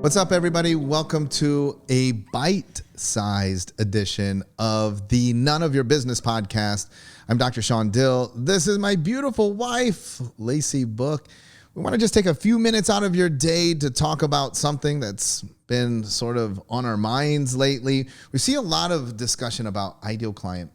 What's up, everybody? Welcome to a bite-sized edition of the None of Your Business podcast. I'm Dr. Shawn Dill. This is my beautiful wife, Lacey Book. We want to just take a few minutes out of your day to talk about something that's been sort of on our minds lately. We see a lot of discussion about ideal client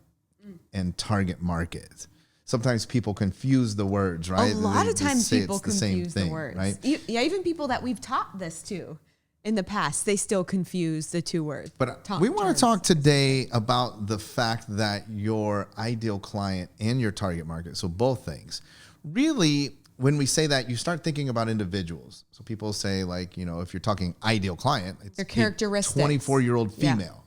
and target market. Sometimes people confuse the words, right? A lot of times people confuse the words. Right? Yeah, even people that we've taught this to in the past, they still confuse the two words. But we want to talk today about the fact that your ideal client and your target market, so both things, really, when we say that, you start thinking about individuals. So people say, like, if you're talking ideal client, it's their characteristics. 24-year-old female.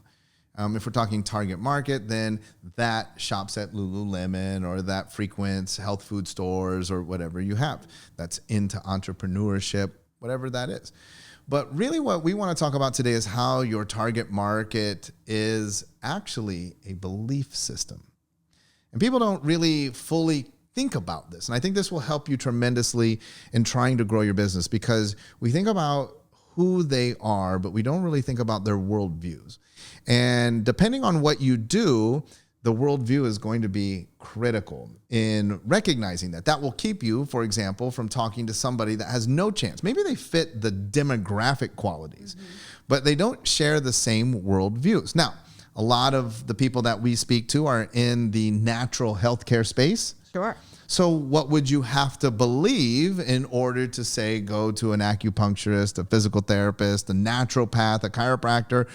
Yeah. If we're talking target market, then that shops at Lululemon or that frequents health food stores or whatever you have. That's into entrepreneurship, whatever that is. But really what we want to talk about today is how your target market is actually a belief system. And people don't really fully think about this. And I think this will help you tremendously in trying to grow your business, because we think about who they are, but we don't really think about their worldviews. And depending on what you do, the worldview is going to be critical in recognizing that. That will keep you, for example, from talking to somebody that has no chance. Maybe they fit the demographic qualities, but they don't share the same worldviews. Now, a lot of the people that we speak to are in the natural healthcare space. Sure. So what would you have to believe in order to, say, go to an acupuncturist, a physical therapist, a naturopath, a chiropractor?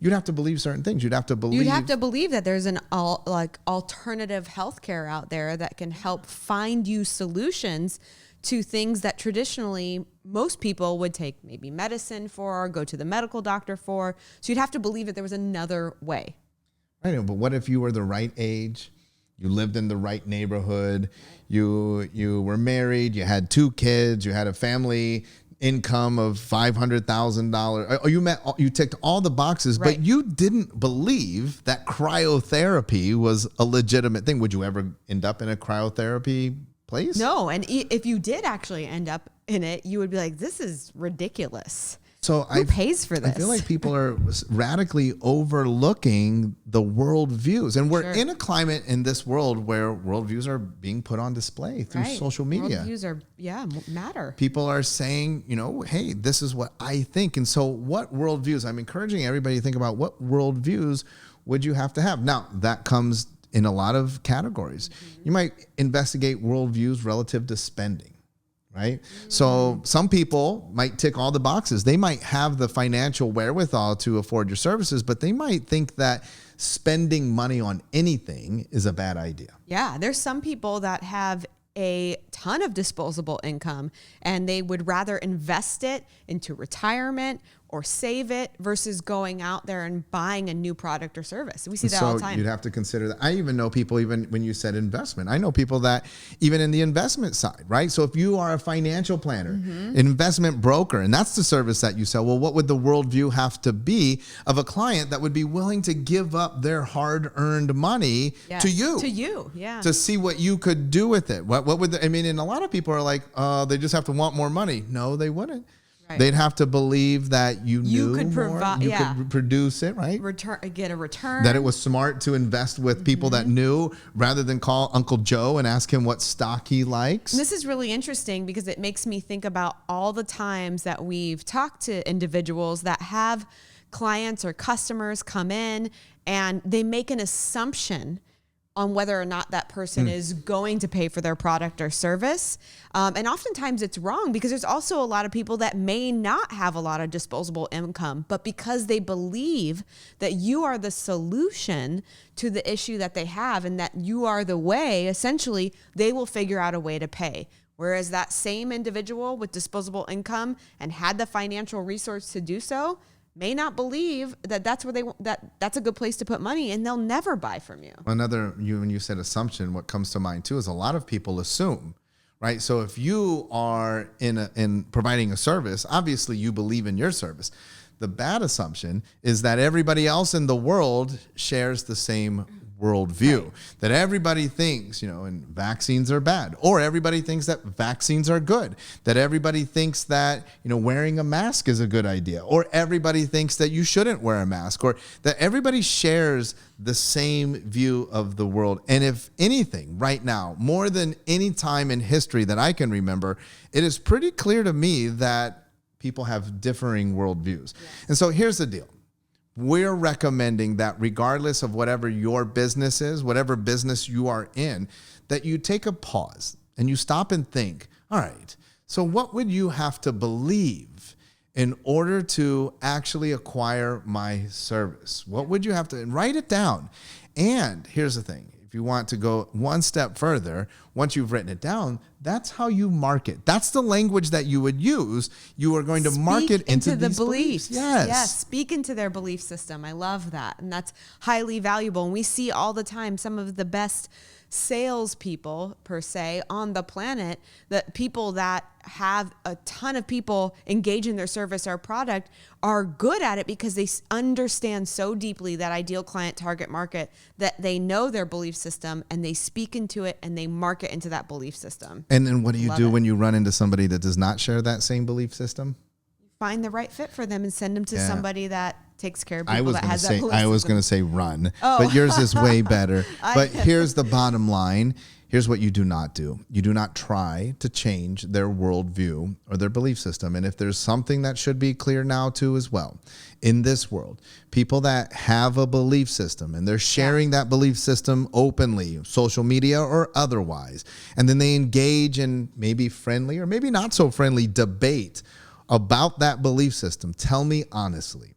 You'd have to believe certain things. You'd have to believe that there's an alternative healthcare out there that can help find you solutions to things that traditionally most people would take maybe medicine for, go to the medical doctor for. So you'd have to believe that there was another way. I know, but what if you were the right age? You lived in the right neighborhood. You were married. You had 2 kids. You had a family income of $500,000. You ticked all the boxes, right, but you didn't believe that cryotherapy was a legitimate thing. Would you ever end up in a cryotherapy place? No, and if you did actually end up in it, you would be like, this is ridiculous. So who pays for this? I feel like people are radically overlooking the worldviews. And we're in a climate in this world where worldviews are being put on display through social media. Worldviews are, matter. People are saying, hey, this is what I think. And so what worldviews? I'm encouraging everybody to think about what worldviews would you have to have. Now, that comes in a lot of categories. You might investigate worldviews relative to spending. Right? So some people might tick all the boxes. They might have the financial wherewithal to afford your services, but they might think that spending money on anything is a bad idea. Yeah, there's some people that have a ton of disposable income and they would rather invest it into retirement or save it versus going out there and buying a new product or service. We see that all the time. So you'd have to consider that. I even know people, even when you said investment, I know people that even in the investment side, right? So if you are a financial planner, investment broker, and that's the service that you sell, well, what would the worldview have to be of a client that would be willing to give up their hard-earned money to you? To you, yeah. To see what you could do with it. What would and a lot of people are like, they just have to want more money. No, they wouldn't. Right. They'd have to believe that you could provide, you could produce it, right? Get a return. That it was smart to invest with people that knew, rather than call Uncle Joe and ask him what stock he likes. And this is really interesting because it makes me think about all the times that we've talked to individuals that have clients or customers come in and they make an assumption on whether or not that person is going to pay for their product or service. And oftentimes it's wrong because there's also a lot of people that may not have a lot of disposable income, but because they believe that you are the solution to the issue that they have and that you are the way, essentially, they will figure out a way to pay. Whereas that same individual with disposable income and had the financial resource to do so may not believe that that's where that's a good place to put money, and they'll never buy from you. When you said assumption, what comes to mind too is a lot of people assume, right? So if you are in providing a service, obviously you believe in your service. The bad assumption is that everybody else in the world shares the same worldview. Right. That everybody thinks, and vaccines are bad, or everybody thinks that vaccines are good, that everybody thinks that, wearing a mask is a good idea, or everybody thinks that you shouldn't wear a mask, or that everybody shares the same view of the world. And if anything, right now, more than any time in history that I can remember, it is pretty clear to me that people have differing worldviews. Yes. And so here's the deal. We're recommending that regardless of whatever your business is, whatever business you are in, that you take a pause and you stop and think, all right, so what would you have to believe in order to actually acquire my service? What would you have to, and write it down. And here's the thing. If you want to go one step further, once you've written it down, that's how you market. That's the language that you would use. You are going to market into the beliefs. Yes, speak into their belief system. I love that. And that's highly valuable. And we see all the time some of the best salespeople, per se, on the planet, that people that have a ton of people engage in their service or product are good at it because they understand so deeply that ideal client target market, that they know their belief system and they speak into it and they market into that belief system. And then what do you do when you run into somebody that does not share that same belief system? Find the right fit for them and send them to somebody that takes care of people that has that belief system. I was going to say run, but yours is way better. But here's the bottom line. Here's what you do not do. You do not try to change their worldview or their belief system. And if there's something that should be clear now too as well, in this world, people that have a belief system and they're sharing that belief system openly, social media or otherwise, and then they engage in maybe friendly or maybe not so friendly debate about that belief system. Tell me honestly,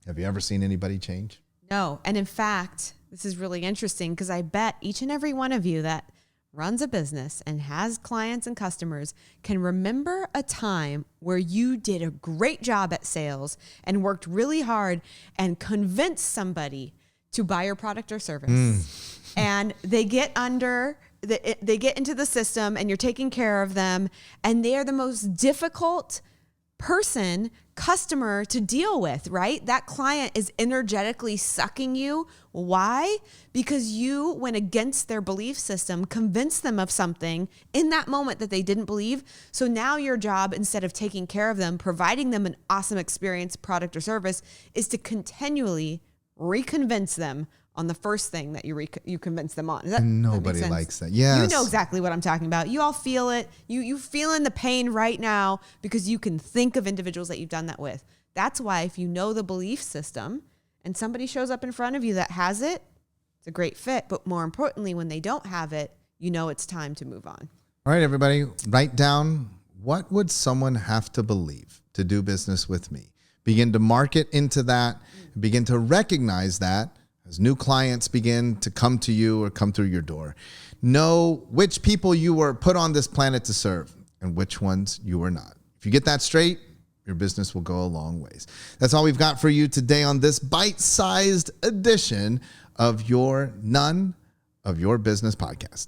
have you ever seen anybody change? No. And in fact, this is really interesting because I bet each and every one of you that runs a business and has clients and customers can remember a time where you did a great job at sales and worked really hard and convinced somebody to buy your product or service. And they get they get into the system and you're taking care of them, and they are the most difficult customer to deal with, right? That client is energetically sucking you. Why? Because you went against their belief system, convinced them of something in that moment that they didn't believe. So now your job, instead of taking care of them, providing them an awesome experience, product or service, is to continually reconvince them on the first thing that you convince them on. Nobody likes that. Yes. You know exactly what I'm talking about. You all feel it. You feeling the pain right now because you can think of individuals that you've done that with. That's why if you know the belief system and somebody shows up in front of you that has it, it's a great fit. But more importantly, when they don't have it, you know it's time to move on. All right, everybody, write down, what would someone have to believe to do business with me? Begin to market into that. Begin to recognize that as new clients begin to come to you or come through your door. Know which people you were put on this planet to serve and which ones you were not. If you get that straight, your business will go a long ways. That's all we've got for you today on this bite-sized edition of your None of Your Business podcast.